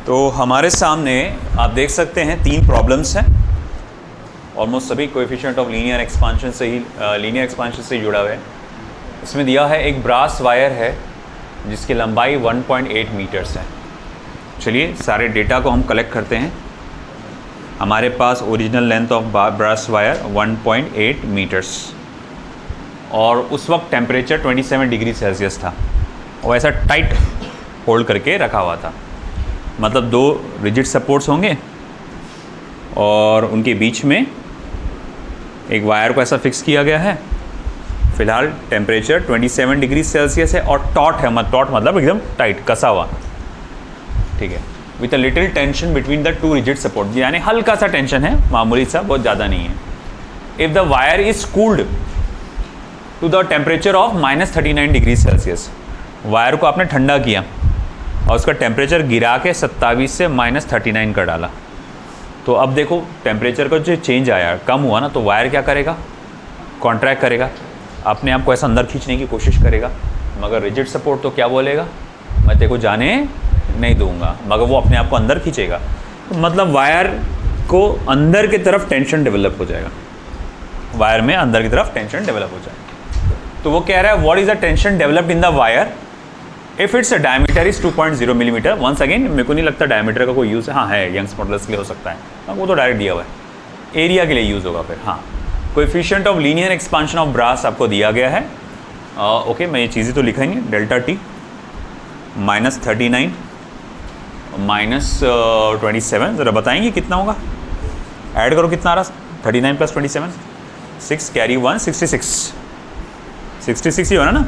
तो हमारे सामने आप देख सकते हैं 3 प्रॉब्लम्स हैं। ऑलमोस्ट सभी कोएफिशिएंट ऑफ लीनियर एक्सपांशन से ही जुड़ा हुआ है। इसमें दिया है एक ब्रास वायर है जिसकी लंबाई 1.8 मीटर्स है। चलिए सारे डेटा को हम कलेक्ट करते हैं। हमारे पास original length of brass wire 1.8 metres और उस वक्त टेम्परेचर 27 डिग्री सेल्सियस था और ऐसा टाइट होल्ड करके रखा हुआ था। मतलब 2 रिजिड सपोर्ट्स होंगे और उनके बीच में एक वायर को ऐसा फिक्स किया गया है। फिलहाल टेम्परेचर 27 डिग्री सेल्सियस है और टॉट है, टॉट मतलब एकदम टाइट कसा हुआ, ठीक है, with a little tension between the 2 rigid support, यानी हल्का सा टेंशन है, मामूली सा, बहुत ज़्यादा नहीं है। If the wire is cooled to the temperature of -39 degree Celsius, wire को आपने ठंडा किया और उसका टेम्परेचर गिरा के 27 से -39 कर डाला, तो अब देखो टेम्परेचर का जो चेंज आया, कम हुआ ना, तो वायर क्या करेगा, कॉन्ट्रैक्ट करेगा, अपने आप को ऐसा अंदर खींचने की कोशिश करेगा। मगर रिजिड सपोर्ट तो क्या बोलेगा, मैं तेरे को जाने नहीं दूंगा, मगर वो अपने आप को अंदर खींचेगा। तो मतलब वायर को अंदर की तरफ टेंशन डेवलप हो जाएगा, वायर में अंदर की तरफ टेंशन डेवलप हो जाएगा। तो वो कह रहा है what is the tension developed in the wire if its diameter is 2.0 millimetre. Once again मेरे को नहीं लगता डायमीटर का कोई यूज़ है, हाँ है, यंग्स मॉडल्स के लिए हो सकता है, हाँ वो तो डायरेक्ट दिया हुआ है, एरिया के लिए यूज़ होगा फिर। हाँ, coefficient of linear expansion of brass आपको दिया गया है। ओके, मैं ये चीज़ें तो लिखा ही नहीं, डेल्टा टी -39 -27, ज़रा बताएंगे कितना होगा, ऐड करो कितना आ रहा, 39 + 27, 6 कैरी 1, 66 ही हो ना,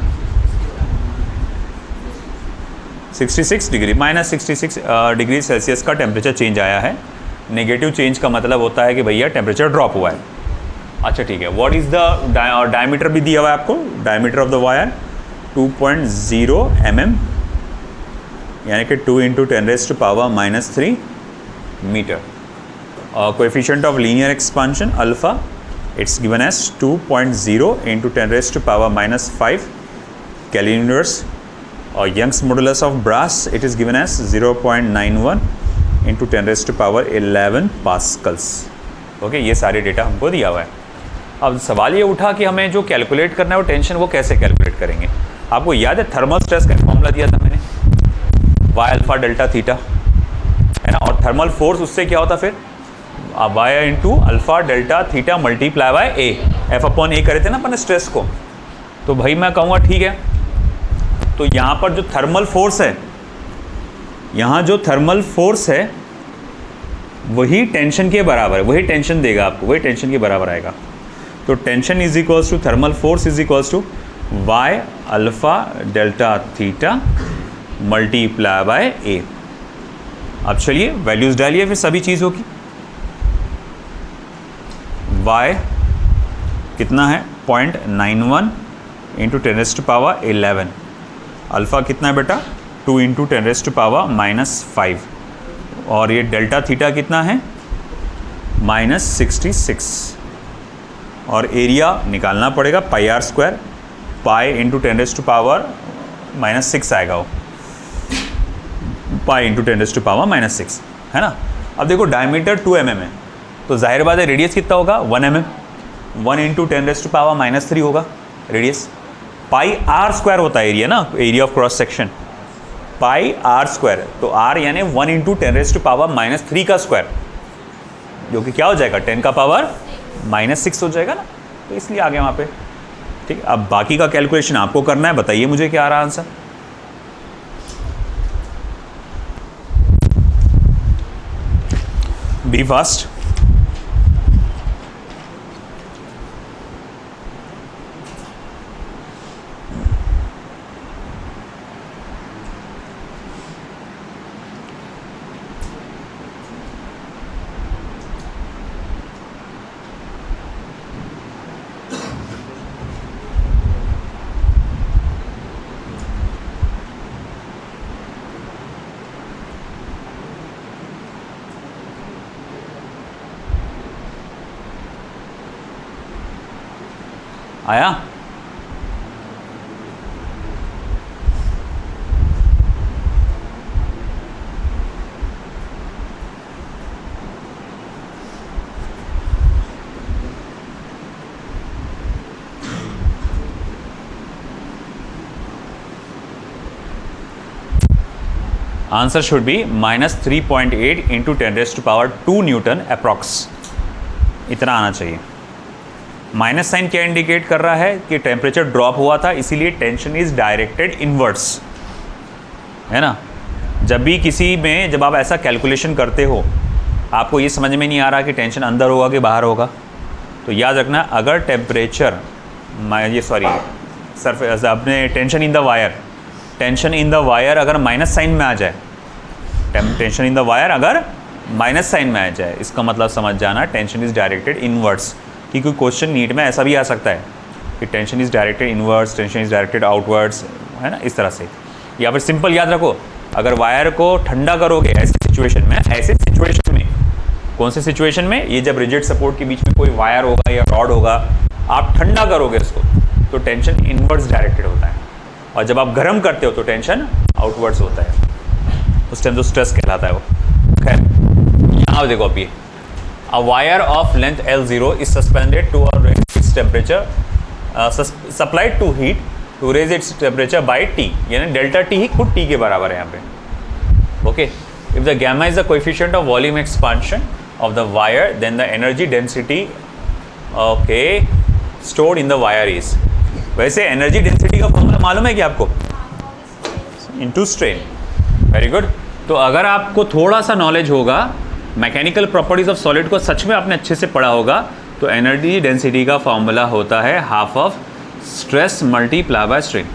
66 डिग्री -66 डिग्री सेल्सियस का टेम्परेचर चेंज आया है। नेगेटिव चेंज का मतलब होता है कि भैया टेम्परेचर ड्रॉप हुआ है। अच्छा ठीक है, व्हाट इज़ द डायमीटर भी दिया हुआ है आपको, diameter of the wire 2.0 mm, यानी कि 2 × 10⁻³ metre. Coefficient of linear expansion alpha, it's given as 2.0 × 10⁻⁵ kelvin inverse, और Young's modulus of brass it is given as 0.91 × 10⁻11 pascals. Okay, ये सारे डेटा हमको दिया हुआ है। अब सवाल ये उठा कि हमें जो कैलकुलेट करना है वो टेंशन, वो कैसे कैलकुलेट करेंगे। आपको याद है थर्मल स्ट्रेस का फॉर्मूला दिया था मैंने, y अल्फा डेल्टा थीटा, है ना, और थर्मल फोर्स उससे क्या होता फिर, y × alpha delta theta multiply by a, F/a करे थे ना अपन स्ट्रेस को। तो भाई मैं कहूँगा ठीक है, तो यहाँ पर जो थर्मल फोर्स है, यहाँ जो थर्मल फोर्स है वही टेंशन के बराबर है, वही टेंशन देगा आपको, वही टेंशन के बराबर आएगा। तो tension is equals to thermal force is equals to y alpha delta theta multiply by a। अब चलिए वैल्यूज डालिए, फिर सभी चीज़ होगी। y कितना है 0.91 × 10⁻11, अल्फ़ा कितना है बेटा 2 × 10⁻⁻5, और ये डेल्टा थीटा कितना है -66, और एरिया निकालना पड़ेगा πr², पाई × 10⁻⁻6 आएगा वो, पाई × 10⁻⁻6, है ना। अब देखो डायमीटर 2 mm है, तो जाहिर बात है रेडियस कितना होगा 1 mm, 1 × 10⁻³ होगा रेडियस। πr² होता है एरिया ना, area of cross section, πr², तो r यानी 1 × 10⁻³ का स्क्वायर, जो कि क्या हो जाएगा 10⁻⁻6 हो जाएगा ना, तो इसलिए आ गया वहाँ पे। ठीक, अब बाकी का कैलकुलेशन आपको करना है, बताइए मुझे क्या आ रहा आंसर। Be fast. आया, answer should be -3.8 into 10⁻² newton approx, इतना आना चाहिए। माइनस साइन क्या इंडिकेट कर रहा है कि टेम्परेचर ड्रॉप हुआ था, इसीलिए टेंशन इज डायरेक्टेड इनवर्ड्स, है ना। जब भी किसी में जब आप ऐसा कैलकुलेशन करते हो, आपको ये समझ में नहीं आ रहा कि टेंशन अंदर होगा कि बाहर होगा, तो याद रखना अगर टेम्परेचर सरफेस अपने टेंशन इन द वायर अगर माइनस साइन में आ जाए, टेंशन इन द वायर अगर माइनस साइन में आ जाए, इसका मतलब समझ जाना टेंशन इज डायरेक्टेड इनवर्ड्स। क्योंकि क्वेश्चन नीट में ऐसा भी आ सकता है कि tension is directed inwards, tension is directed outwards, है ना, इस तरह से। या फिर सिंपल याद रखो, अगर वायर को ठंडा करोगे ऐसे सिचुएशन में, कौन से सिचुएशन में, ये जब रिजिड सपोर्ट के बीच में कोई वायर होगा या रॉड होगा, आप ठंडा करोगे उसको तो टेंशन इनवर्ड्स डायरेक्टेड होता है, और जब आप गर्म करते हो तो टेंशन आउटवर्ड्स होता है, उस टाइम तो स्ट्रेस कहलाता है वो। खैर यहाँ देखो, अब ये a wire of length L0 is suspended to a its temperature supplied to heat to raise its temperature by T, यानी डेल्टा T ही खुद T के बराबर है यहाँ पे। Okay, if the gamma is the coefficient of volume expansion of the wire, then the energy density stored in the wire is, वैसे energy density का formula मालूम है क्या आपको? Into strain. Very good. तो अगर आपको थोड़ा सा नॉलेज होगा, मैकेनिकल प्रॉपर्टीज ऑफ सॉलिड को सच में आपने अच्छे से पढ़ा होगा, तो एनर्जी डेंसिटी का फॉर्मूला होता है half of stress multiply by strain.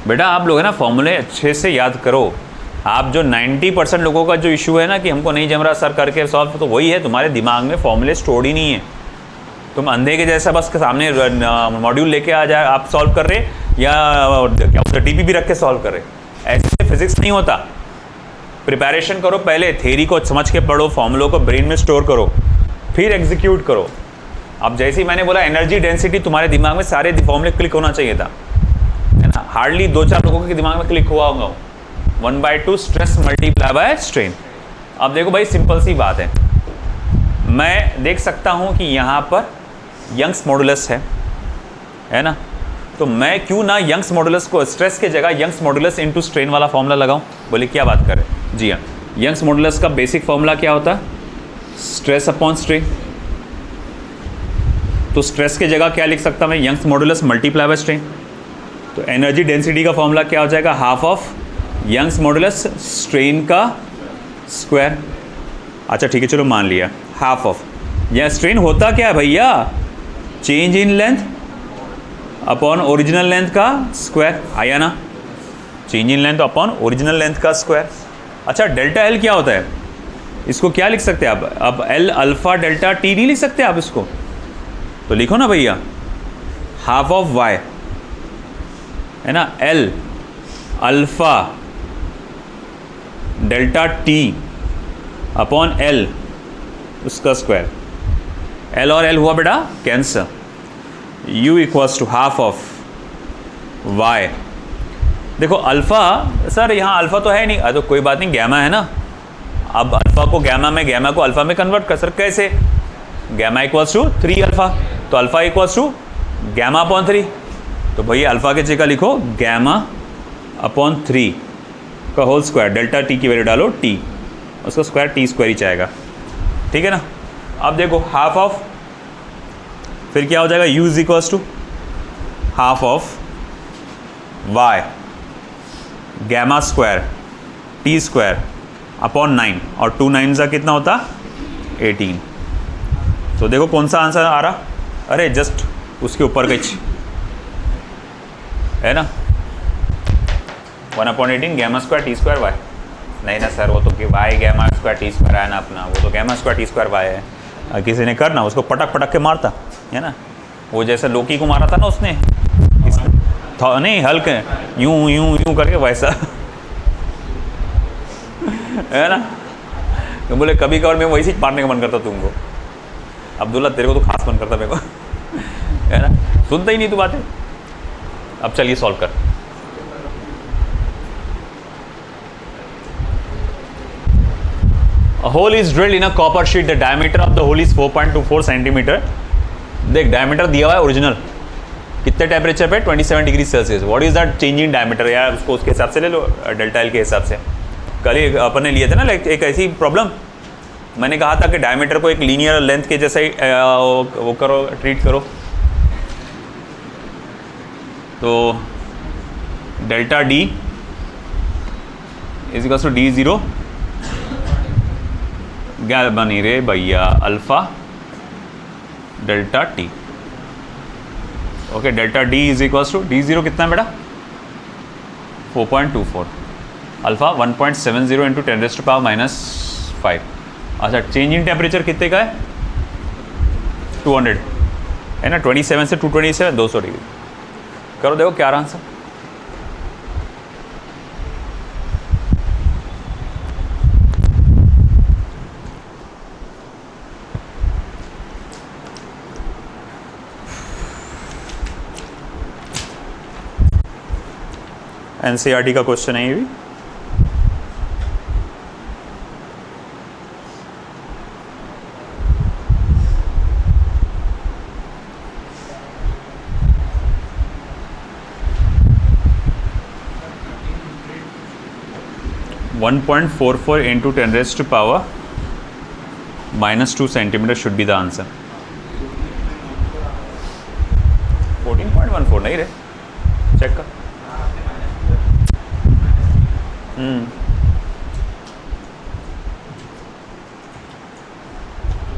बेटा आप लोग है ना फॉर्मूले अच्छे से याद करो। आप जो 90% लोगों का जो इशू है ना कि हमको नहीं जम रहा सर करके सॉल्व, तो वही है, तुम्हारे दिमाग में फॉर्मूले स्टोर्ड ही नहीं है। तुम अंधे के जैसा बस के सामने मॉड्यूल लेके आ जाए, आप सॉल्व कर रहे, या क्या उसका डीपी भी रख के सॉल्व कर रहे, ऐसे फिजिक्स नहीं होता। प्रिपरेशन करो, पहले थ्योरी को समझ के पढ़ो, फॉर्मूलों को ब्रेन में स्टोर करो, फिर एग्जीक्यूट करो। अब जैसे ही मैंने बोला एनर्जी डेंसिटी, तुम्हारे दिमाग में सारे फॉर्मूले क्लिक होना चाहिए था, है ना। हार्डली 2-4 लोगों के दिमाग में क्लिक हुआ होगा 1/2 स्ट्रेस मल्टीप्लाई बाय स्ट्रेन। अब देखो भाई सिंपल सी बात है, मैं देख सकता हूँ कि यहाँ पर यंग्स मॉडुलस है ना, तो मैं क्यों ना यंग्स मॉडुलस को स्ट्रेस के जगह यंग्स मॉडुलस इनटू स्ट्रेन वाला फॉर्मूला लगाऊं। बोले क्या बात करें? जी हाँ, यंग्स मॉडुलस का बेसिक फॉर्मूला क्या होता है? Stress upon strain. तो स्ट्रेस के जगह क्या लिख सकता मैं? Young's modulus multiply by strain. तो एनर्जी डेंसिटी का फॉर्मूला क्या हो जाएगा? Half of Young's modulus strain का स्क्वायर। अच्छा ठीक है, चलो मान लिया हाफ ऑफ। यह स्ट्रेन होता क्या है भैया? Change in length upon original length का स्क्वायर, आया ना? Change in length upon original length का स्क्वायर। अच्छा डेल्टा एल क्या होता है? इसको क्या लिख सकते हैं आप? अब एल अल्फा डेल्टा टी नहीं लिख सकते आप इसको? तो लिखो ना भैया, हाफ ऑफ वाई है ना, L alpha delta T upon L उसका स्क्वायर। एल और एल हुआ बेटा cancel. u equals to half of y। देखो अल्फ़ा, सर यहाँ अल्फ़ा तो है नहीं, तो कोई बात नहीं, गैमा है ना। अब अल्फ़ा को गैमा में, गैमा को अल्फ़ा में कन्वर्ट कर, सर कैसे? गैमा इक्वल्स टू 3 अल्फ़ा, तो alpha equals to gamma upon 3। तो भैया अल्फ़ा के जगह लिखो गैमा अपॉन 3 का होल स्क्वायर, डेल्टा टी की वैल्यू डालो t, उसका स्क्वायर टी स्क्वायर ही जाएगा, ठीक है ना। अब देखो हाफ ऑफ, फिर क्या हो जाएगा? u is equals to half of y gamma square T square upon 9, और 2 9 का कितना होता? 18। तो देखो कौन सा आंसर आ रहा? अरे जस्ट उसके ऊपर कुछ है ना, 1/18 gamma square T square Y. नहीं ना सर, वो तो कि Y gamma square T square है ना अपना, वो तो gamma square T square Y है। किसी ने करना उसको पटक पटक के मारता है ना, वो जैसे लोकी को मारा था ना उसने, नहीं हल्के यूं यूं यूं करके वैसा है ना। तो बोले कभी कभार मैं वैसे ही मारने का मन करता तुमको। अब्दुल्ला तेरे को तो खास मन करता मेरे को है ना, सुनता ही नहीं तू बातें। अब चलिए सॉल्व कर। A hole is drilled in a copper sheet. The diameter of the hole is 4.24 centimetre. देख डायमीटर दिया हुआ है ओरिजिनल, कितने टेम्परेचर पे? 27 degree Celsius. What is that change in diameter? यार उसको उसके हिसाब से ले लो, डेल्टा एल के हिसाब से। कल ही अपन ने लिए थे ना एक ऐसी प्रॉब्लम, मैंने कहा था कि डायमीटर को एक लीनियर लेंथ के जैसे ही वो करो, ट्रीट करो। तो delta D is equals to D zero, क्या बनी रे भैया, alpha delta T. Okay, delta D is equals to D zero कितना है बेटा, 4.24, अल्फा 1.70 इंटू 10⁻⁻5। अच्छा, चेंज इन टेम्परेचर कितने का है, 200 है ना, 27 से 227, 200 डिग्री। करो देखो क्या आंसर। एनसीईआरटी का क्वेश्चन है ये भी। (1.44 into 10⁻⁻2 centimeter should be the answer. 14.14 नहीं रे, चेक कर।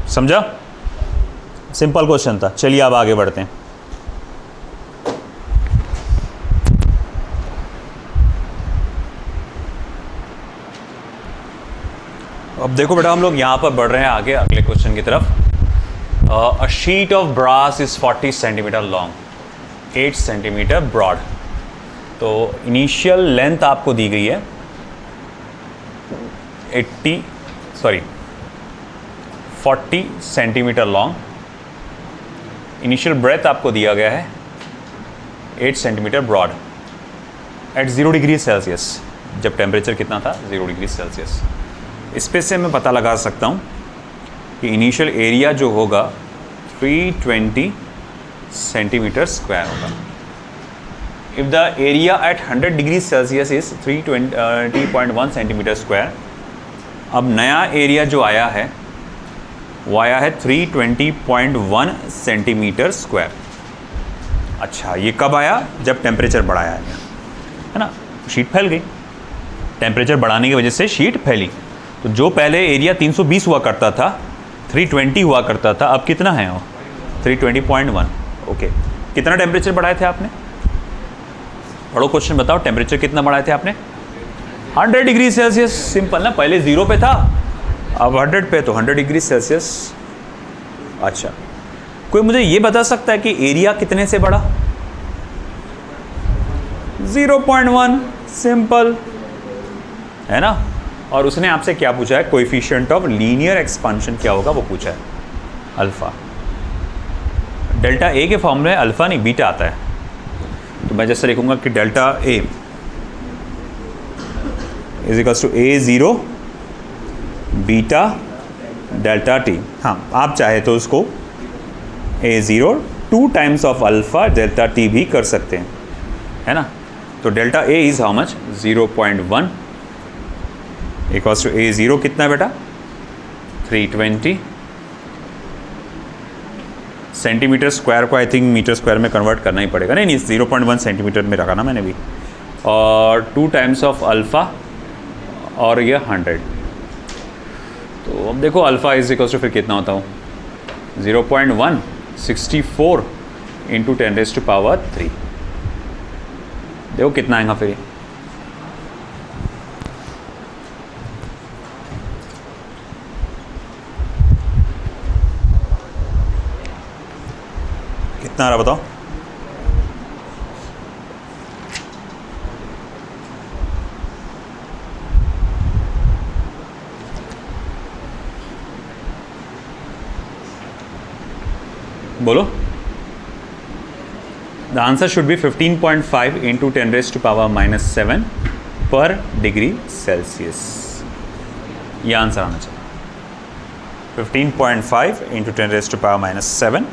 समझा, सिंपल क्वेश्चन था। चलिए अब आगे बढ़ते हैं। अब देखो बेटा, हम लोग यहाँ पर बढ़ रहे हैं आगे अगले क्वेश्चन की तरफ। A sheet of brass is 40 centimetre long, 8 centimetre broad. तो इनिशियल लेंथ आपको दी गई है 40 सेंटीमीटर लॉन्ग, इनिशियल ब्रेथ आपको दिया गया है 8 centimetre broad at 0 degree Celsius. जब टेम्परेचर कितना था, 0 डिग्री सेल्सियस। इस पे से मैं पता लगा सकता हूँ कि इनिशियल एरिया जो होगा 320 सेंटीमीटर स्क्वायर होगा। If the area at 100 degree Celsius is 320.1 centimetre square. अब नया एरिया जो आया है वो आया है 320.1 सेंटीमीटर स्क्वायर। अच्छा, ये कब आया, जब टेम्परेचर बढ़ाया है ना, शीट फैल गई। टेम्परेचर बढ़ाने की वजह से शीट फैली। तो जो पहले एरिया 320 हुआ करता था, 320 हुआ करता था, अब कितना है वो, 320.1। ओके, कितना टेम्परेचर बढ़ाए थे आपने, पढ़ो क्वेश्चन बताओ। टेम्परेचर कितना बढ़ाए थे आपने, 100 डिग्री सेल्सियस। सिंपल ना, पहले 0 पे था, अब 100 पे, तो 100 डिग्री सेल्सियस। अच्छा, कोई मुझे ये बता सकता है कि एरिया कितने से बढ़ा, 0.1। सिंपल है ना। और उसने आपसे क्या पूछा है, कोएफिशिएंट ऑफ लीनियर एक्सपांशन क्या होगा वो पूछा है, अल्फा। डेल्टा ए के फॉर्म में अल्फा नहीं बीटा आता है। तो मैं जैसे लिखूंगा कि delta A is equals to A0 beta delta T. हाँ, आप चाहे तो उसको A0 2 times of alpha delta T भी कर सकते हैं, है ना। तो delta A is how much, 0.1 equals to A0 कितना बेटा, 320 सेंटीमीटर स्क्वायर को आई थिंक मीटर स्क्वायर में कन्वर्ट करना ही पड़ेगा। नहीं 0.1 सेंटीमीटर में रखा ना मैंने भी। और 2 टाइम्स ऑफ अल्फ़ा और ये 100। तो अब देखो अल्फ़ा इज इक्वल्स टू फिर कितना होता हूँ, 0.1 64 इंटू 10⁻3। देखो कितना आएगा फिर ये, कितना आ रहा बताओ। बोलो। The answer should B 15.5 into 10⁻⁻7 पर डिग्री सेल्सियस। ये आंसर आना चाहिए, 15.5 इंटू 10⁻⁻7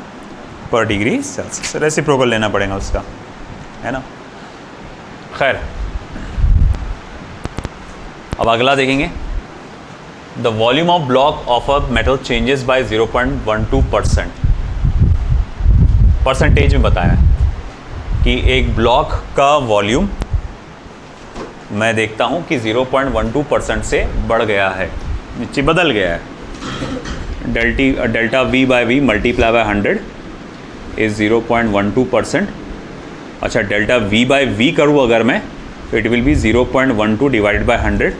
पर डिग्री सेल्सियस। रेसिप्रोकल लेना पड़ेगा उसका, है ना। खैर, अब अगला देखेंगे, the volume of block of a metal changes by 0.12%। Percentage में बताया कि एक ब्लॉक का वॉल्यूम मैं देखता हूं कि 0.12% से बढ़ गया है, नीचे बदल गया है। Delta V by V multiply by 100 is 0.12%। अच्छा, डेल्टा वी बाय वी करूँ अगर मैं, तो it will be 0.12 divided by 100,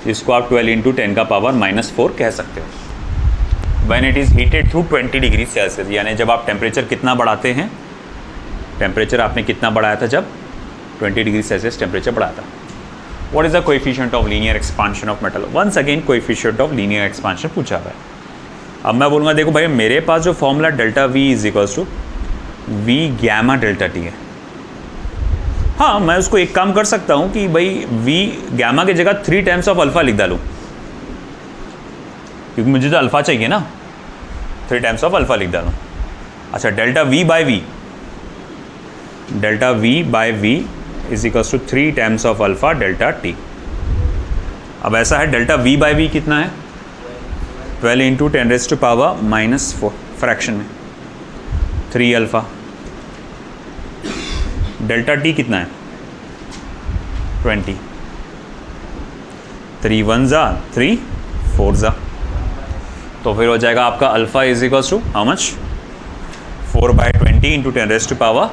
जिसको आप 12 इंटू 10 का पावर -4 कह सकते हो। When it is heated through 20 degree Celsius, यानी जब आप टेम्परेचर कितना बढ़ाते हैं, टेम्परेचर आपने कितना बढ़ाया था जब 20 डिग्री सेल्सियस टेम्परेचर बढ़ाया था। What is the coefficient of linear expansion of metal? Once again coefficient of linear expansion पूछा हुआ है। अब मैं बोलूँगा देखो भाई, मेरे पास जो formula delta V is equals to V gamma delta T है। हाँ, मैं उसको एक काम कर सकता हूँ कि भाई वी गैमा की जगह 3 टाइम्स ऑफ अल्फ़ा लिख डालूँ, क्योंकि मुझे तो अल्फ़ा चाहिए ना, 3 टाइम्स ऑफ अल्फ़ा लिख डालूँ। अच्छा, delta V by V is equals to 3 times of alpha delta T. अब ऐसा है, डेल्टा वी बाय वी कितना है? 12 इंटू 10⁻⁻⁴ फ्रैक्शन में 3 अल्फ़ा। डेल्टा टी कितना है? 20। 3 1 जा 3 4 जा, तो फिर हो जाएगा आपका alpha is equals to how much? 4/20 into 10⁻⁻⁴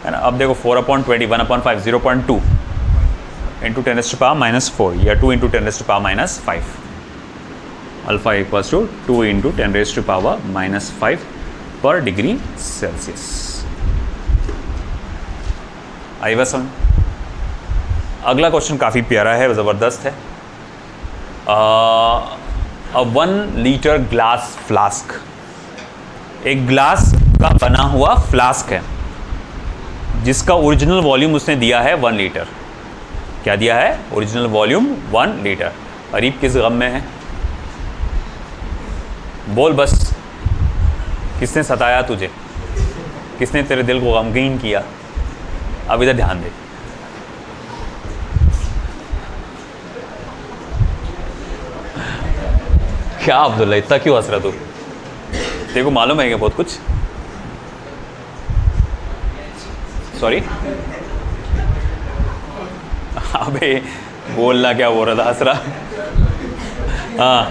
है ना। अब देखो 4/20 1/5 0.2 इंटू 10⁻⁻⁴ या 2 into 10⁻⁻5। Alpha equals to 2 into 10⁻⁻5 पर डिग्री सेल्सियस। आई बस समझ? अगला क्वेश्चन काफ़ी प्यारा है, ज़बरदस्त है। अ 1 लीटर ग्लास फ्लास्क, एक ग्लास का बना हुआ फ्लास्क है जिसका ओरिजिनल वॉल्यूम उसने दिया है 1 लीटर। क्या दिया है? Original volume 1 litre. अरीब किस गम में है? बोल बस, किसने सताया तुझे? किसने तेरे दिल को गमगीन किया? अब इधर ध्यान दे। क्या अब्दुल्ला, इतना क्यों हंस रहा तू? तेरे को मालूम है क्या बहुत कुछ? सॉरी, अबे बोलना क्या बोल रहा था, हंस रहा? हाँ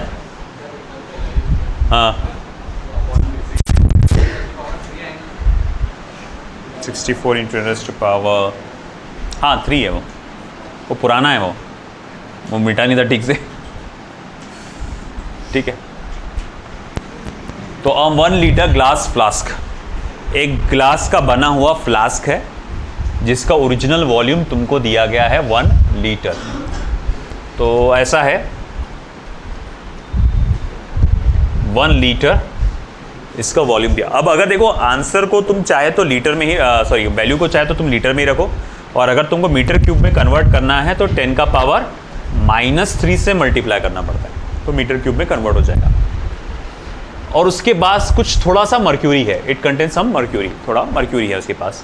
हाँ, 64 इंटू 10⁻, हाँ 3 है वो पुराना है, वो मिटा नहीं था ठीक से। ठीक है, तो 1 लीटर ग्लास फ्लास्क, एक ग्लास का बना हुआ फ्लास्क है जिसका ओरिजिनल वॉल्यूम तुमको दिया गया है 1 लीटर। तो ऐसा है, 1 लीटर इसका वॉल्यूम दिया। अब अगर देखो आंसर को तुम चाहे तो लीटर में ही, सॉरी वैल्यू को चाहे तो तुम लीटर में ही रखो, और अगर तुमको मीटर क्यूब में कन्वर्ट करना है तो 10 का पावर -3 से मल्टीप्लाई करना पड़ता है, तो मीटर क्यूब में कन्वर्ट हो जाएगा। और उसके पास कुछ थोड़ा सा मर्क्यूरी है, इट कंटेन सम मर्क्यूरी, थोड़ा मर्क्यूरी है उसके पास।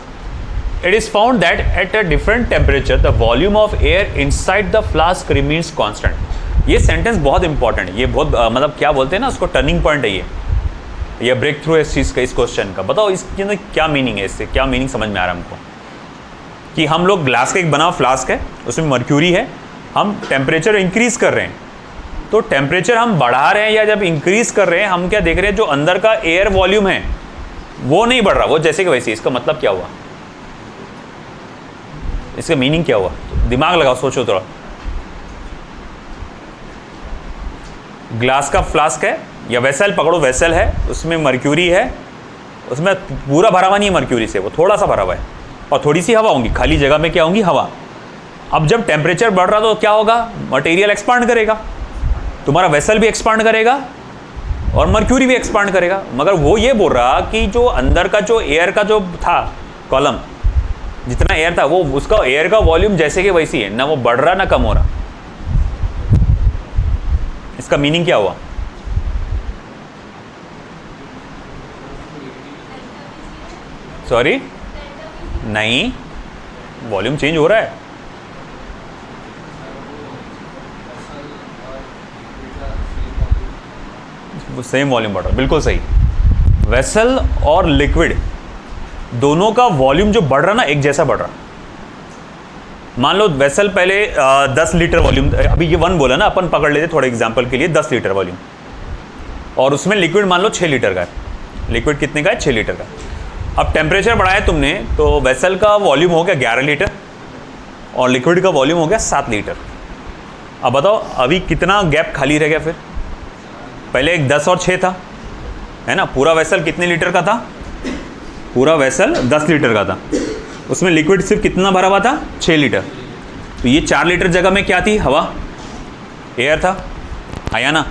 It is found that at a different temperature the volume of air inside the flask remains constant. ये सेंटेंस बहुत इंपॉर्टेंट है, ये बहुत मतलब क्या बोलते हैं ना उसको, टर्निंग पॉइंट है ये ब्रेक थ्रू है इस चीज़ का, इस क्वेश्चन का। बताओ इसके अंदर क्या मीनिंग है, इससे क्या मीनिंग समझ में आ रहा है हमको? कि हम लोग ग्लास का एक बना फ्लास्क है, उसमें मर्क्यूरी है, हम टेम्परेचर इंक्रीज कर रहे हैं, तो टेम्परेचर हम बढ़ा रहे हैं या जब इंक्रीज कर रहे हैं, हम क्या देख रहे हैं, जो अंदर का एयर वॉल्यूम है वो नहीं बढ़ रहा, वो जैसे कि वैसे। इसका मतलब क्या हुआ, इसका मीनिंग क्या हुआ? दिमाग लगाओ, सोचो थोड़ा। ग्लास का फ्लास्क है या वेसल पकड़ो, वेसल है, उसमें मर्क्यूरी है, उसमें पूरा भरा हुआ नहीं है मर्क्यूरी से, वो थोड़ा सा भरा हुआ है, और थोड़ी सी हवा होंगी, खाली जगह में क्या होंगी, हवा। अब जब टेम्परेचर बढ़ रहा तो क्या होगा, मटेरियल एक्सपांड करेगा, तुम्हारा वेसल भी एक्सपांड करेगा और मर्क्यूरी भी एक्सपांड करेगा। मगर वो ये बोल रहा कि जो अंदर का जो एयर का जो था कॉलम, जितना एयर था वो, उसका एयर का वॉल्यूम जैसे कि वैसी है, ना वो बढ़ रहा ना कम हो रहा। इसका मीनिंग क्या हुआ? सॉरी, नहीं वॉल्यूम चेंज हो रहा है। सेम वॉल्यूम बढ़ रहा है, बिल्कुल सही। वेसल और लिक्विड दोनों का वॉल्यूम जो बढ़ रहा ना एक जैसा बढ़ रहा। मान लो वेसल पहले 10 लीटर वॉल्यूम, अभी ये 1 बोला ना, अपन पकड़ लेते थोड़े एग्जांपल के लिए 10 लीटर वॉल्यूम, और उसमें लिक्विड मान लो 6 लीटर का है। लिक्विड कितने का है? 6 लीटर का। अब टेम्परेचर बढ़ाया तुमने तो वेसल का वॉल्यूम हो गया 11 लीटर और लिक्विड का वॉल्यूम हो गया 7 लीटर। अब बताओ अभी कितना गैप खाली रह गया फिर? पहले एक 10 और 6 था, है ना। पूरा वेसल कितने लीटर का था? पूरा वेसल 10 लीटर का था, उसमें लिक्विड सिर्फ कितना भरा हुआ था? 6 लीटर। तो ये 4 लीटर जगह में क्या थी? हवा, एयर था, आया ना।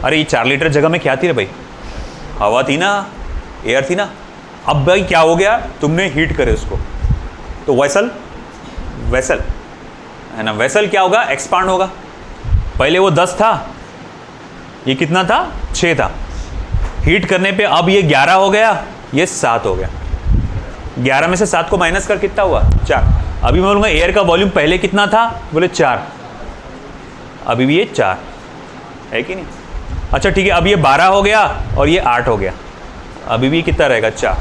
अरे ये 4 लीटर जगह में क्या थी रे भाई? हवा थी ना, एयर थी ना। अब भाई क्या हो गया? तुमने हीट करे उसको, तो वेसल है ना, वेसल क्या होगा? एक्सपांड होगा। पहले वो 10 था, ये कितना था? 6 था। हीट करने पे अब ये 11 हो गया, ये 7 हो गया। 11 में से 7 को माइनस कर कितना हुआ? 4। अभी मैं बोलूँगा एयर का वॉल्यूम पहले कितना था? बोले 4, अभी भी ये 4 है कि नहीं? अच्छा ठीक है, अब ये 12 हो गया और ये 8 हो गया, अभी भी कितना रहेगा? 4।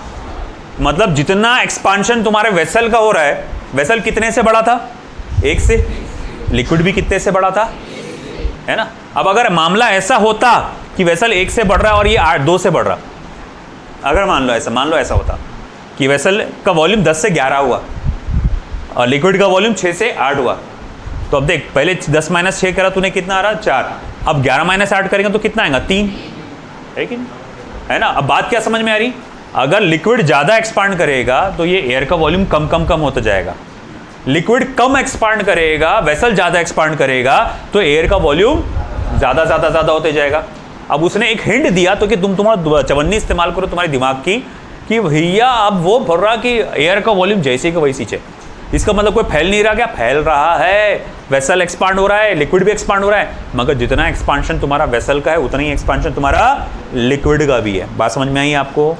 मतलब जितना एक्सपांशन तुम्हारे वेसल का हो रहा है, वेसल कितने से बड़ा था? 1 से। लिक्विड भी कितने से बड़ा था? है ना। अब अगर मामला ऐसा होता कि वेसल 1 से बढ़ रहा है और ये 2 से बढ़ रहा, अगर मान लो ऐसा होता कि वेसल का वॉल्यूम 10 से 11 हुआ और लिक्विड का वॉल्यूम 6 से 8 हुआ, तो अब देख पहले 10 - 6 करा तूने, कितना आ रहा? 4। अब 11 - 8 करेंगे तो कितना आएगा? 3, है कि नहीं? है ना। अब बात क्या समझ में आ रही? अगर लिक्विड ज़्यादा एक्सपांड करेगा तो ये एयर का वॉल्यूम कम होता जाएगा। लिक्विड कम एक्सपांड करेगा, वेसल ज़्यादा एक्सपांड करेगा, तो एयर का वॉल्यूम ज़्यादा होते जाएगा। अब उसने एक हिंट दिया तो कि तुम्हारा चवन्नी इस्तेमाल करो तुम्हारे दिमाग की, कि भैया अब वो बोल रहा कि एयर का वॉल्यूम जैसे कि वैसी है। इसका मतलब कोई फैल नहीं रहा क्या? फैल रहा है। वेसल एक्सपांड हो रहा है, लिक्विड भी एक्सपांड हो रहा है, मगर जितना एक्सपांशन तुम्हारा वेसल का है उतना ही एक्सपांशन तुम्हारा लिक्विड का भी है। बात समझ में आई आपको?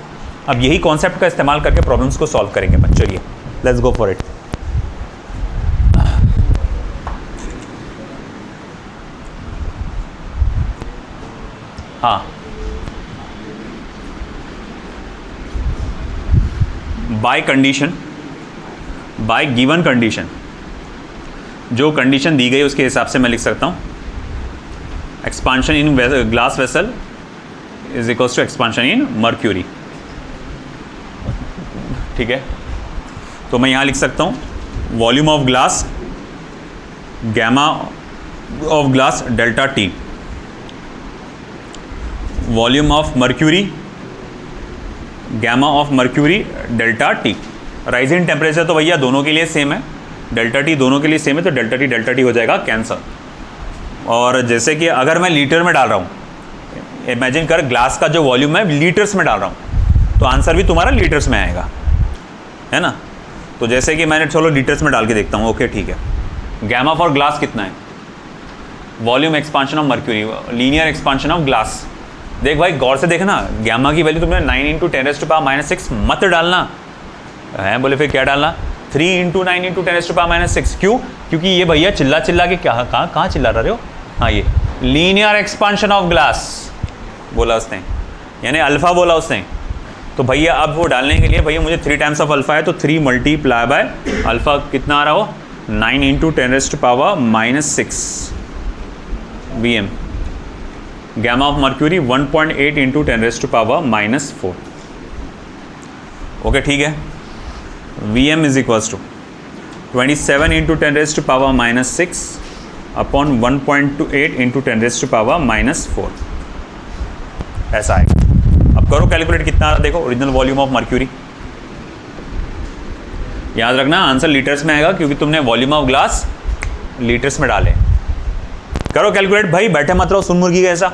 अब यही कॉन्सेप्ट का इस्तेमाल करके प्रॉब्लम्स को सॉल्व करेंगे बच्चों। चलिए लेट्स गो फॉर इट। हाँ, by condition, by given condition, जो कंडीशन दी गई उसके हिसाब से मैं लिख सकता हूँ expansion in glass vessel is equals to expansion in mercury. ठीक है, तो मैं यहाँ लिख सकता हूँ volume of glass gamma of glass delta T, volume of mercury gamma of mercury delta T. Rise in temperature तो भैया दोनों के लिए सेम है, डेल्टा टी दोनों के लिए सेम है, तो डेल्टा टी हो जाएगा कैंसल। और जैसे कि अगर मैं लीटर में डाल रहा हूँ, इमेजिन कर ग्लास का जो वॉल्यूम है लीटर्स में डाल रहा हूँ, तो आंसर भी तुम्हारा लीटर्स में आएगा, है ना। तो जैसे कि मैंने चलो लीटर्स में डाल के देखता हूँ। ओके ठीक है, गैमा फॉर ग्लास कितना है? Volume expansion of mercury, linear expansion of glass. देख भाई गौर से देखना, गैमा की वैल्यू तुमने 9 × 10⁻⁶ मत डालना है। बोले फिर क्या डालना? 3 × 9 × 10⁻⁶। क्यों? क्योंकि ये भैया चिल्ला के कहाँ चिल्ला रहे हो? हाँ, ये लीनियर एक्सपांशन ऑफ ग्लास बोला उसने, यानी अल्फा बोला उसने। तो भैया अब वो डालने के लिए भैया मुझे 3 टाइम्स ऑफ अल्फा है, तो 3 × अल्फा कितना आ रहा हो? 9 × 10⁻⁶ Vm। Gamma of mercury 1.8 × 10⁻⁴। Okay ठीक है, Vm is equals to 27 × 10⁻⁶ upon 1.8 × 10⁻⁴। ऐसा है। अब करो कैलकुलेट कितना आ रहा, देखो ओरिजिनल वॉल्यूम ऑफ मर्क्यूरी। याद रखना आंसर लीटर्स में आएगा क्योंकि तुमने वॉल्यूम ऑफ ग्लास लीटर्स में डाले। करो कैलकुलेट भाई, बैठे मत रहो सुन मुर्गी कैसा।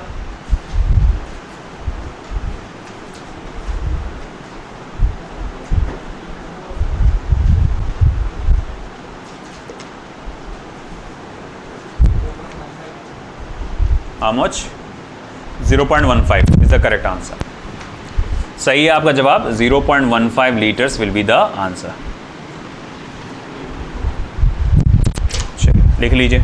How much? 0.15 is the correct answer. सही है आपका जवाब, 0.15 litres will be the answer. लिख लीजिए।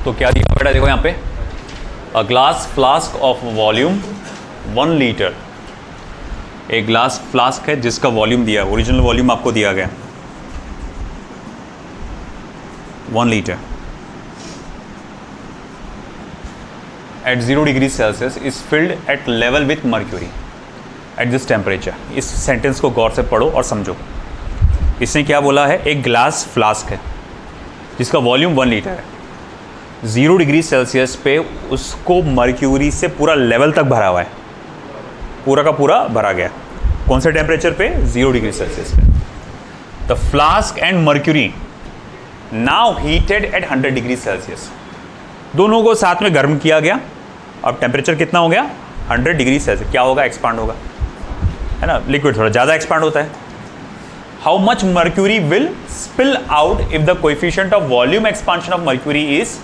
तो क्या दिया बेटा, देखो यहाँ पे, a glass flask of volume 1 litre. एक ग्लास फ्लास्क है जिसका वॉल्यूम दिया, ओरिजिनल वॉल्यूम आपको दिया गया 1 litre at 0 degree Celsius is filled at level with mercury at this temperature. इस सेंटेंस को गौर से पढ़ो और समझो। इसने क्या बोला है, एक ग्लास फ्लास्क है जिसका वॉल्यूम 1 लीटर है, 0 डिग्री सेल्सियस पे उसको मर्क्यूरी से पूरा लेवल तक भरा हुआ है, पूरा का पूरा भरा गया। कौन से टेम्परेचर पे, 0 डिग्री सेल्सियस पे। The flask and mercury now heated at 100 degree Celsius. दोनों को साथ में गर्म किया गया। अब टेम्परेचर कितना हो गया, 100 डिग्री सेल्सियस। क्या होगा, एक्सपांड होगा, है ना। लिक्विड थोड़ा ज़्यादा एक्सपांड होता है। How much mercury will spill out if the coefficient of volume expansion of mercury is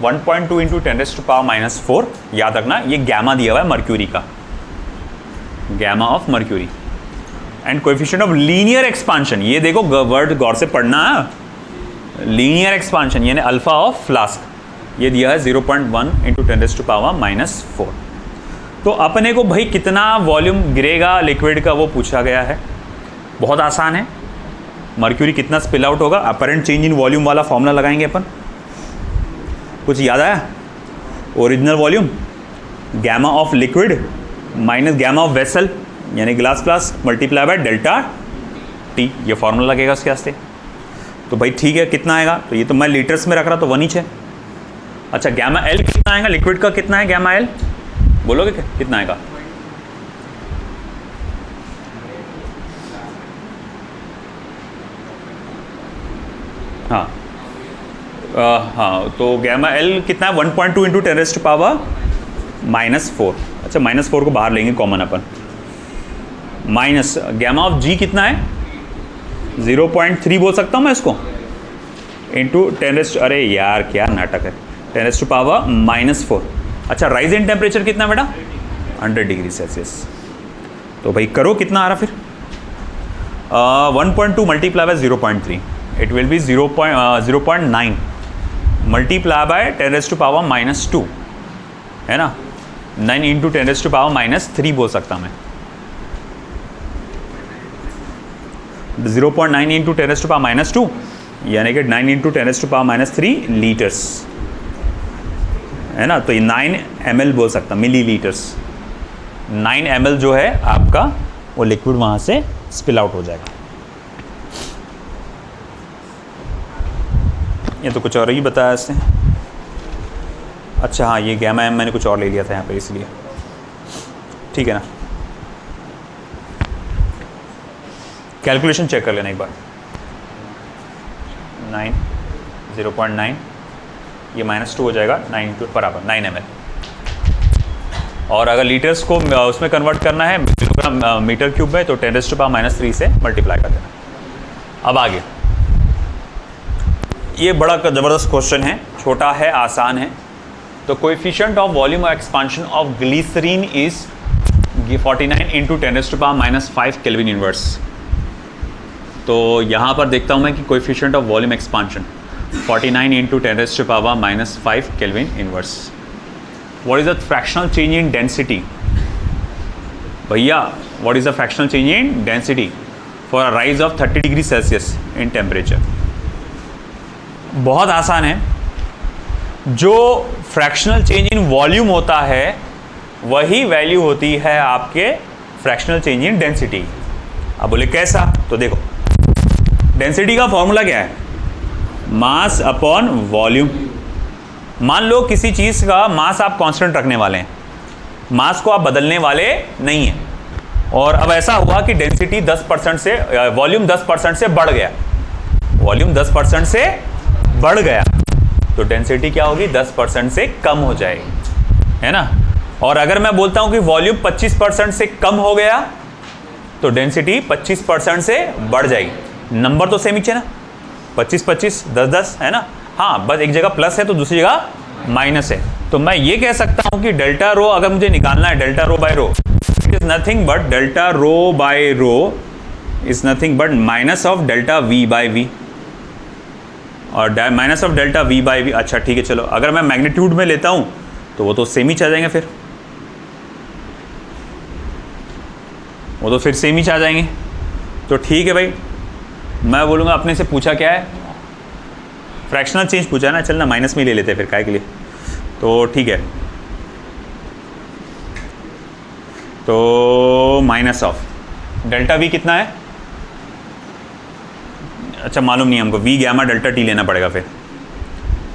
1.2 into 10⁻⁻⁴। याद रखना, ये गैमा दिया हुआ है मर्क्यूरी का, gamma of mercury. And coefficient of linear expansion, ये देखो वर्ड गौर से पढ़ना, लीनियर एक्सपांशन यानी अल्फा ऑफ फ्लास्क, ये दिया है 0.1 इंटू 10⁻⁻⁴। तो अपने को भाई कितना वॉल्यूम गिरेगा लिक्विड का वो पूछा गया है। बहुत आसान है, मर्क्यूरी कितना स्पिल आउट होगा, अपरेंट चेंज इन वॉल्यूम वाला फॉर्मूला लगाएंगे अपन। कुछ याद आया, original volume gamma of liquid minus gamma of vessel यानी glass flask multiply by delta T, ये फॉर्मूला लगेगा उसके वास्ते। तो भाई ठीक है, कितना आएगा, तो ये तो मैं लीटर्स में रख रहा तो 1 ही है। अच्छा, गैमा एल कितना आएगा, लिक्विड का कितना है गैमा एल, बोलोगे कितना आएगा, हाँ हाँ, तो गैमा एल कितना है, 1.2 इंटू 10⁻⁻⁴। अच्छा, -4 को बाहर लेंगे कॉमन अपन, माइनस गैमा ऑफ जी कितना है, 0.3 बोल सकता हूँ मैं इसको, इंटू 10, अरे यार क्या नाटक है, 10⁻⁻⁴। अच्छा, राइज इन टेम्परेचर कितना है बेटा, 100 डिग्री सेल्सियस। तो भाई करो कितना आ रहा फिर, 1.2 multiply by 0.3, it will be 0.9 multiply by 10⁻⁻², है ना, 9 इंटू 10⁻⁻³ बोल सकता मैं, 0.9 इंटू 10⁻⁻² यानी कि 9 इंटू 10⁻³ लीटर्स, है ना। तो ये 9 ml बोल सकता, मिली लीटर्स। 9 ml जो है आपका वो लिक्विड वहाँ से स्पिल आउट हो जाएगा। ये तो कुछ और ही बताया इसने। अच्छा हाँ, ये गैमा एम मैंने कुछ और ले लिया था यहाँ पे, इसलिए ठीक है ना। कैलकुलेशन चेक कर लेना एक बार, 9 0.9 ये -2 हो जाएगा, 9 बराबर 9 ml। और अगर लीटर्स को उसमें कन्वर्ट करना है मीटर क्यूब में, तो 10⁻³ से मल्टीप्लाई कर देना। अब आगे, ये बड़ा ज़बरदस्त क्वेश्चन है, छोटा है, आसान है। तो coefficient of volume expansion of glycerine is 49 into 10⁻⁵ kelvin inverse. तो यहाँ पर देखता हूँ मैं कि coefficient of volume expansion 49 into 10⁻⁵ kelvin inverse. What is the fractional change in density, भैया what is the fractional change in density for a rise of 30 degree Celsius in temperature. बहुत आसान है, जो फ्रैक्शनल चेंज इन वॉल्यूम होता है वही value होती है आपके फ्रैक्शनल चेंज इन डेंसिटी। अब बोले कैसा, तो देखो डेंसिटी का फॉर्मूला क्या है, मास अपॉन वॉल्यूम। मान लो किसी चीज़ का मास आप कांस्टेंट रखने वाले हैं, मास को आप बदलने वाले नहीं हैं, और अब ऐसा हुआ कि डेंसिटी 10% से, वॉल्यूम 10% से बढ़ गया, वॉल्यूम 10% से बढ़ गया, तो डेंसिटी क्या होगी, 10% से कम हो जाएगी, है ना। और अगर मैं बोलता हूं कि वॉल्यूम 25% से कम हो गया, तो डेंसिटी 25% से बढ़ जाएगी। नंबर तो सेम ही है ना, 25 25 10 10, है ना। हाँ, बस एक जगह प्लस है तो दूसरी जगह माइनस है। तो मैं ये कह सकता हूं कि डेल्टा रो अगर मुझे निकालना है, delta rho by rho, it is nothing but delta rho by rho is nothing but minus of delta V by V, और minus of delta V by V. अच्छा ठीक है, चलो अगर मैं मैग्नीट्यूड में लेता हूँ तो वो तो सेम ही आ जाएंगे, फिर वो तो फिर सेम ही आ जाएंगे। तो ठीक है भाई, मैं बोलूँगा अपने से पूछा क्या है, फ्रैक्शनल चेंज पूछा ना, चल ना माइनस में ही ले लेते हैं फिर काय के लिए। तो ठीक है, तो माइनस ऑफ डेल्टा वी कितना है, अच्छा मालूम नहीं हमको, वी गैमा डेल्टा टी लेना पड़ेगा फिर,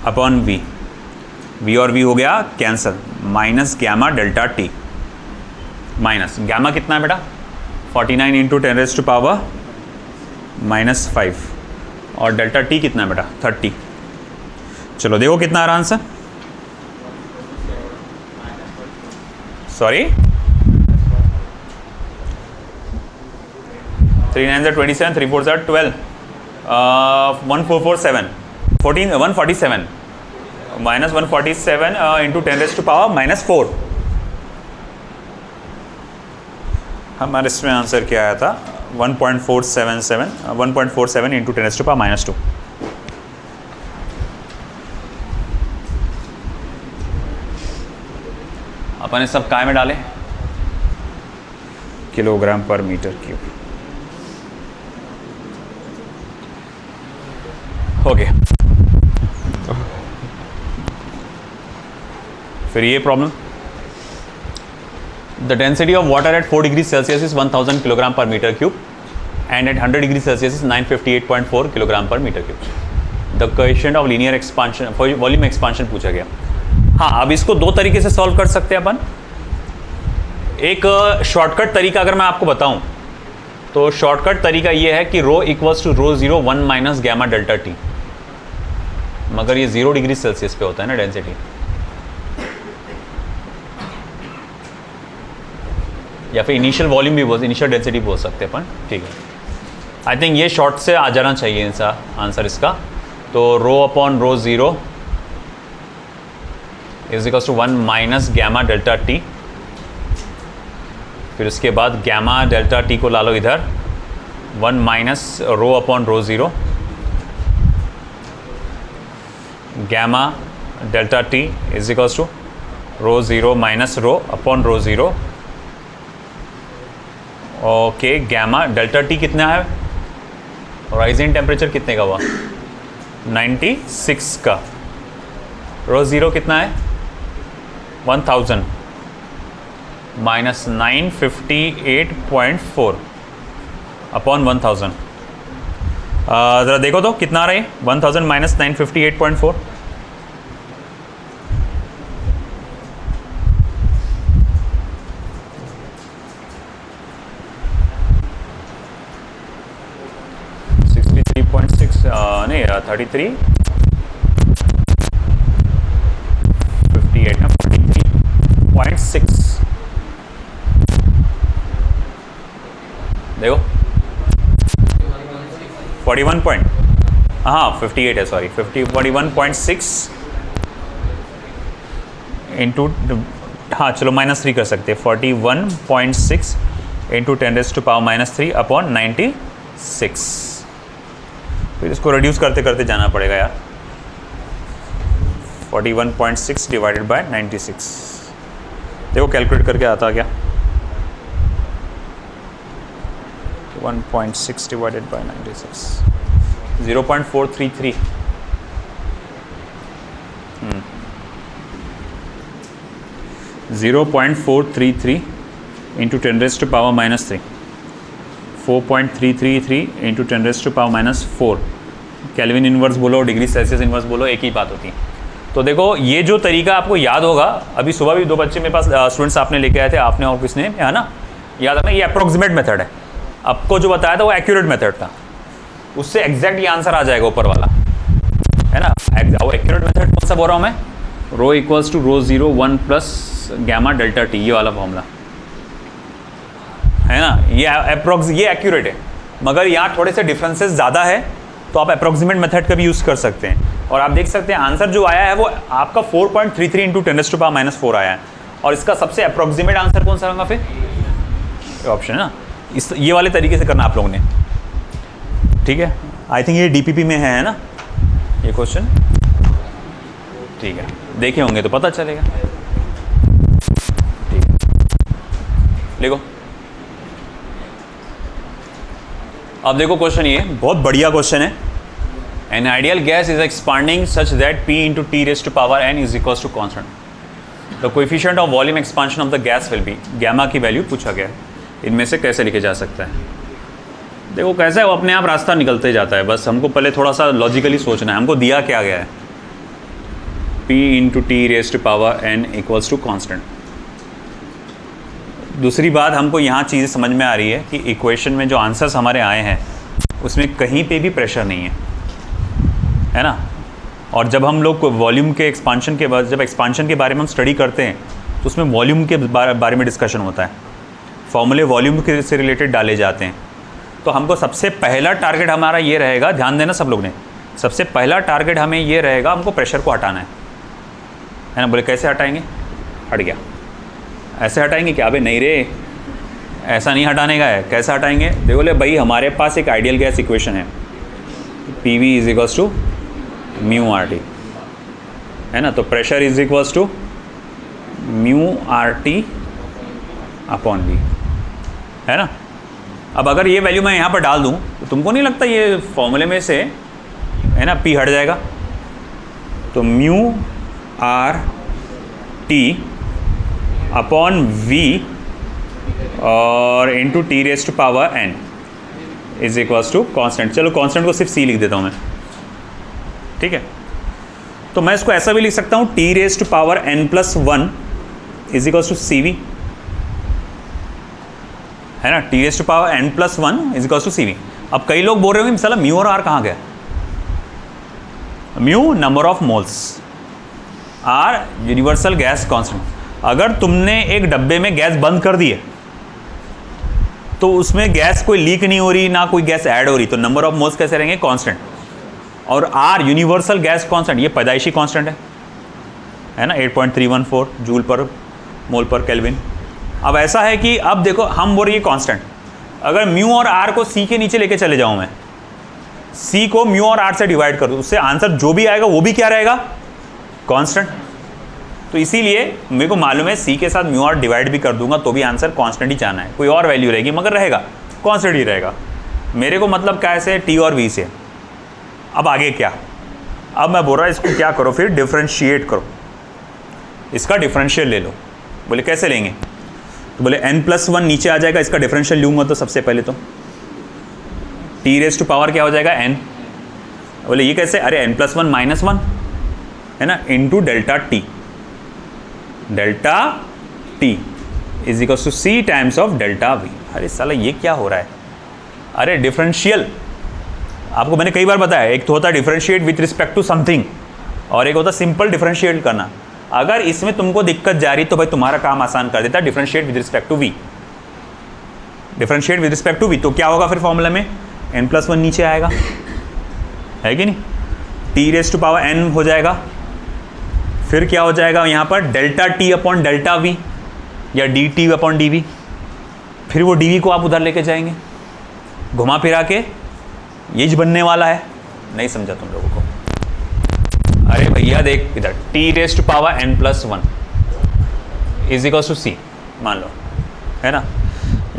अपॉन वी, वी और वी हो गया cancel, minus gamma delta T, minus gamma कितना है बेटा 49 इंटू 10⁻⁻⁻⁵, और डेल्टा टी कितना है बेटा 30। चलो देखो कितना आ रहा आंसर, सॉरी 3 9 27, 3 4 12, 1447, 147 माइनस 147 इंटू 10⁻⁻⁴। हमारे इसमें आंसर क्या आया था 1.477 इंटू 10⁻⁻²। अपन ने सब काय में डाले, kilogram per metre cube. Okay, फिर ये problem, the density of water at 4 degree Celsius is 1000 kilogram per metre cube and at 100 degree Celsius is 958.4 kilogram per metre cube. The coefficient of linear expansion, volume expansion पूछा गया। हाँ, अब इसको दो तरीके से सॉल्व कर सकते हैं अपन। एक शॉर्टकट तरीका अगर मैं आपको बताऊं तो शॉर्टकट तरीका ये है कि rho equals to rho 0 1 minus gamma delta T, मगर ये 0 डिग्री सेल्सियस पे होता है ना डेंसिटी। या फिर इनिशियल वॉल्यूम भी बोल, इनिशियल डेंसिटी बोल सकते हैं अपन, ठीक है। आई थिंक ये शॉर्ट से आ जाना चाहिए इसका आंसर इसका। तो rho upon rho 0 is equals to 1 minus gamma delta T, फिर उसके बाद गैमा डेल्टा टी को ला लो इधर, 1 minus rho upon rho 0 gamma delta T is equals to rho 0 minus rho upon rho 0। Okay, gamma delta T कितना है, rising temperature कितने का हुआ 96 का, रो 0 कितना है 1000 माइनस 958.4 अपॉन 1000। ज़रा देखो तो कितना आ रहा है 1000 माइनस 958.4, नहीं 33 58 ना 43.6, देखो 41 पॉइंट, हाँ 58 है, सॉरी 41.6 इंटू, हाँ चलो -3 कर सकते हैं, 41.6 इंटू 10⁻⁻³ अपॉन 96। फिर इसको रिड्यूस करते करते जाना पड़ेगा यार, 41.6 डिवाइडेड बाय 96, देखो कैलकुलेट करके आता क्या 1.6 divided by 96, 0.433। 0.433 into 10⁻⁻³ 4.333 into 10⁻⁻⁴। Kelvin inverse बोलो, डिग्री सेल्सियस इन्वर्स बोलो, एक ही बात होती है। तो देखो ये जो तरीका आपको याद होगा, अभी सुबह भी 2 बच्चे मेरे पास स्टूडेंट्स आपने लेके आए थे, आपने और किसने, है ना, याद रखना, ये अप्रोक्सीमेट मेथड है। आपको जो बताया था वो एक्यूरेट मेथड था, उससे एग्जैक्ट ये आंसर आ जाएगा ऊपर वाला, है ना। वो एक्यूरेट मेथड कौन सा बोल रहा हूँ मैं, rho equals to rho 0 1 plus gamma delta T, ये वाला फॉर्मूला है ना। ये एक्यूरेट है, मगर यहाँ थोड़े से डिफरेंसेस ज़्यादा है, तो आप अप्रोक्सीमेट मेथड का भी यूज़ कर सकते हैं। और आप देख सकते हैं आंसर जो आया है वो आपका 4.33 इंटू 10⁻⁴ आया है, और इसका सबसे अप्रोक्सीमेट आंसर कौन सा होगा फिर ऑप्शन है ना, इस ये वाले तरीके से करना आप लोगों ने, ठीक है। आई थिंक ये डीपीपी में है ना ये क्वेश्चन, ठीक है, देखे होंगे तो पता चलेगा, ठीक है। देखो अब देखो क्वेश्चन, ये बहुत बढ़िया क्वेश्चन है। An ideal gas is expanding such that P into T raise to power n is equals to constant, the coefficient of volume expansion of the gas will be, gamma की value पूछा गया है, इनमें से कैसे लिखे जा सकता है। देखो कैसा है, वो अपने आप रास्ता निकलते जाता है, बस हमको पहले थोड़ा सा लॉजिकली सोचना है। हमको दिया क्या गया है, P into T raise to power n equals to constant. दूसरी बात हमको यहाँ चीज़ समझ में आ रही है कि इक्वेशन में जो आंसर्स हमारे आए हैं उसमें कहीं पे भी प्रेशर नहीं है ना। और जब हम लोग वॉल्यूम के एक्सपांशन के बाद, जब एक्सपांशन के बारे में हम स्टडी करते हैं तो उसमें वॉल्यूम के बारे में डिस्कशन होता है, फॉर्मूले वॉल्यूम के से रिलेटेड डाले जाते हैं। तो हमको सबसे पहला टारगेट हमारा ये रहेगा, ध्यान देना सब लोग ने, सबसे पहला टारगेट हमें ये रहेगा, हमको प्रेशर को हटाना है ना। बोले कैसे हटाएंगे, हट गया, ऐसे हटाएंगे क्या? अबे नहीं रे, ऐसा नहीं हटाने का है। कैसे हटाएंगे? देखो ले भाई, हमारे पास एक आइडियल गैस इक्वेशन है, P V is equals to mu R T, है ना। तो pressure is equals to mu R T upon V, है ना। अब अगर ये वैल्यू मैं यहाँ पर डाल दूँ तो तुमको नहीं लगता ये फॉर्मूले में से, है ना, पी हट जाएगा? तो mu R T upon V और into T raise to power n is equals to constant. चलो कॉन्स्टेंट को सिर्फ c लिख देता हूँ मैं, ठीक है। तो मैं इसको ऐसा भी लिख सकता हूँ, T raise to power n plus 1 is equals to C V, है ना। T raise to power n plus 1 is equals to C V. अब कई लोग बोल रहे होंगे साला म्यू और आर कहाँ गया? Mu number of moles, R universal gas constant. अगर तुमने एक डब्बे में गैस बंद कर दी है तो उसमें गैस कोई लीक नहीं हो रही, ना कोई गैस ऐड हो रही, तो नंबर ऑफ मोल्स कैसे रहेंगे? कांस्टेंट। और आर यूनिवर्सल गैस कांस्टेंट, ये पैदाइशी कांस्टेंट है ना, 8.314 जूल पर मोल पर केल्विन। अब ऐसा है कि अब देखो हम बोल रही है कांस्टेंट, अगर म्यू और आर को सी के नीचे लेके चले जाऊं मैं, सी को म्यू और आर से डिवाइड कर दूं, उससे आंसर जो भी आएगा वो भी क्या रहेगा? कांस्टेंट। तो इसीलिए मेरे को मालूम है सी के साथ म्यू आर डिवाइड भी कर दूंगा तो भी आंसर कांस्टेंट ही जाना है, कोई और वैल्यू रहेगी मगर रहेगा कांस्टेंट ही रहेगा। मेरे को मतलब क्या से टी और वी से। अब आगे क्या? अब मैं बोल रहा इसको क्या करो, फिर डिफ्रेंशिएट करो, इसका डिफरेंशियल ले लो। बोले कैसे लेंगे? तो बोले n प्लस 1 नीचे आ जाएगा, इसका डिफरेंशियल लूँगा तो सबसे पहले तो टी रेज टू पावर क्या हो जाएगा? n। बोले ये कैसे? अरे n प्लस 1 माइनस 1 है ना, into delta T, delta T is equal to C times of delta V. अरे साला ये क्या हो रहा है? अरे डिफरेंशियल आपको मैंने कई बार बताया, एक तो होता है differentiate with respect to something और एक होता है सिंपल डिफरेंशिएट करना। अगर इसमें तुमको दिक्कत जा रही तो भाई तुम्हारा काम आसान कर देता है differentiate with respect to V. Differentiate with respect to V तो क्या होगा फिर फॉर्मूला में? n प्लस 1 नीचे आएगा, है कि नहीं, T raise to power n हो जाएगा, फिर क्या हो जाएगा यहाँ पर? Delta T upon delta V या D T upon D V. फिर वो डी वी को आप उधर लेके जाएंगे, घुमा फिरा के यही बनने वाला है। नहीं समझा तुम लोगों को? अरे भैया देख इधर, T raise to power n plus 1 is equal to C मान लो, है ना,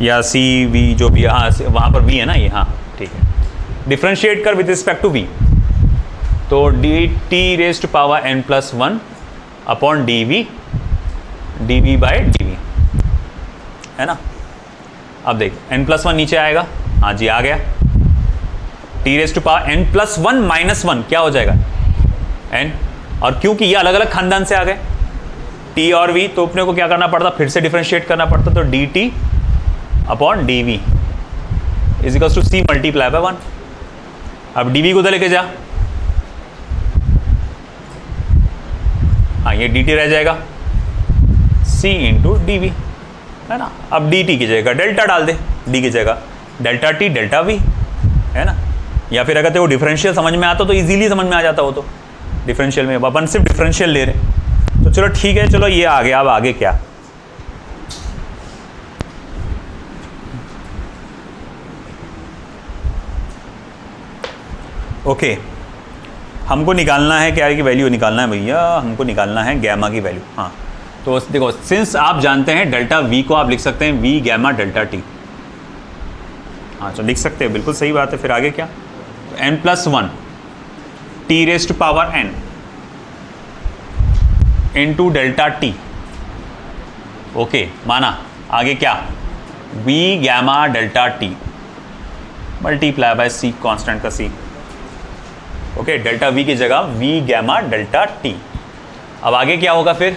या सी वी जो भी, हाँ वहाँ पर वी है ना ये, हाँ ठीक है। डिफ्रेंशिएट कर विद रिस्पेक्ट टू वी, तो D T raise to power n plus 1 upon D V by D V, है ना। अब देख n प्लस 1 नीचे आएगा, हाँ जी आ गया, T raise to power n plus 1 minus 1 क्या हो जाएगा? n। और क्योंकि ये अलग अलग खानदान से आ गए t और v, तो अपने को क्या करना पड़ता? फिर से डिफरेंशिएट करना पड़ता, तो D T upon D V is equal to C multiply by 1। अब डी वी को उधर लेके जा, हाँ ये डी टी रह जाएगा, सी इंटू डी वी, है ना। अब डी टी की जगह डेल्टा डाल दे, डी की जगह डेल्टा टी डेल्टा वी, है ना। या फिर अगर तेरे को डिफरेंशियल समझ में आता तो इजीली समझ में आ जाता हो, तो डिफरेंशियल में अपन सिर्फ डिफरेंशियल ले रहे, तो चलो ठीक है, चलो ये आ गया। अब आगे क्या? ओके हमको निकालना है क्या की वैल्यू निकालना है भैया, हमको निकालना है गैमा की वैल्यू। हाँ तो देखो सिंस आप जानते हैं डेल्टा वी को आप लिख सकते हैं वी गैमा डेल्टा टी। हाँ तो लिख सकते हैं, बिल्कुल सही बात है। फिर आगे क्या, n+1 T rest power n into delta T. Okay माना, आगे क्या, V gamma delta T multiply by C, constant का सी। ओके डेल्टा वी की जगह वी गैमा डेल्टा टी। अब आगे क्या होगा फिर,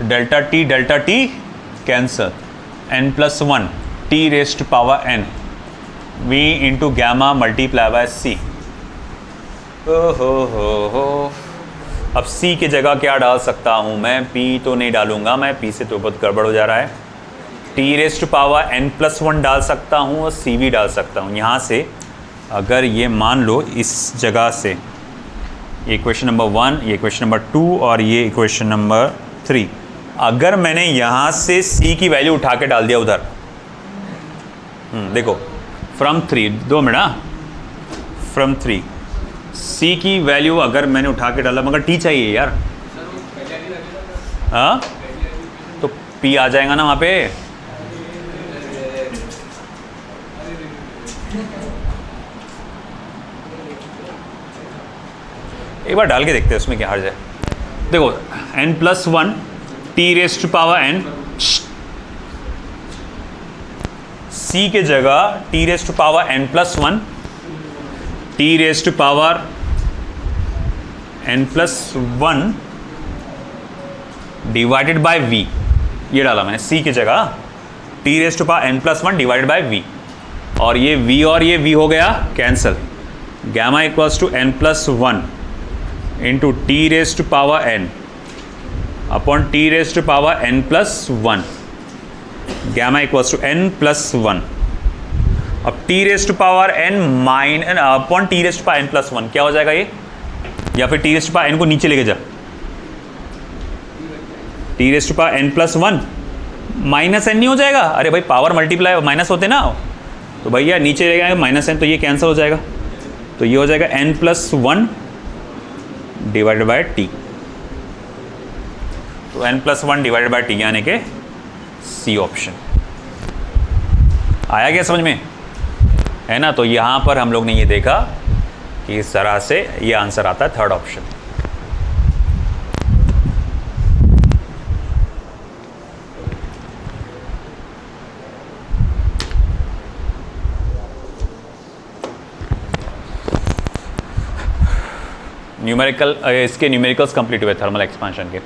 delta T cancel, n+1 T rest power n v into gamma multiply by C. हो अब c की जगह क्या डाल सकता हूँ मैं, p तो नहीं डालूंगा मैं, p से तो बहुत गड़बड़ हो जा रहा है। टी रेस्ट पावर n+1 डाल सकता हूँ और सी भी डाल सकता हूँ। यहाँ से अगर ये मान लो इस जगह से ये इक्वेशन नंबर 1, ये इक्वेशन नंबर 2 और ये इक्वेशन नंबर 3, अगर मैंने यहाँ से c की वैल्यू उठा के डाल दिया उधर, देखो फ्रॉम 3, 2 मिनट, फ्रॉम 3 c की वैल्यू अगर मैंने उठा के डाला, मगर t चाहिए यार। हाँ तो p आ जाएगा ना वहाँ पे। एक बार डाल के देखते हैं उसमें क्या हर्ज है। देखो n+1 T rest power n, c के जगह T rest power n+1 T rest power n+1 divided by v, ये डाला मैंने c की जगह T rest power n+1 divided by v, और ये v और ये v हो गया cancel. Gamma equals to n+1 into T rest power n upon T rest power n+1, gamma equals to n+1। अब T rest power n upon T rest power n+1 क्या हो जाएगा ये, या फिर टी रेस्ट पावर n को नीचे लेके जा, T rest power n+1 minus n नहीं हो जाएगा। अरे भाई पावर मल्टीप्लाई माइनस होते ना, तो भैया नीचे ले जाएगा माइनस n, तो ये कैंसिल हो जाएगा, तो ये हो जाएगा n+1 डिवाइडेड बाय टी। तो n+1 डिवाइडेड बाय टी यानी के सी ऑप्शन। आया क्या समझ में, है ना। तो यहाँ पर हम लोग ने ये देखा कि इस तरह से ये आंसर आता है, थर्ड ऑप्शन। न्यूमेरिकल, इसके न्यूमेरिकल्स कंप्लीट हुए थर्मल एक्सपेंशन के।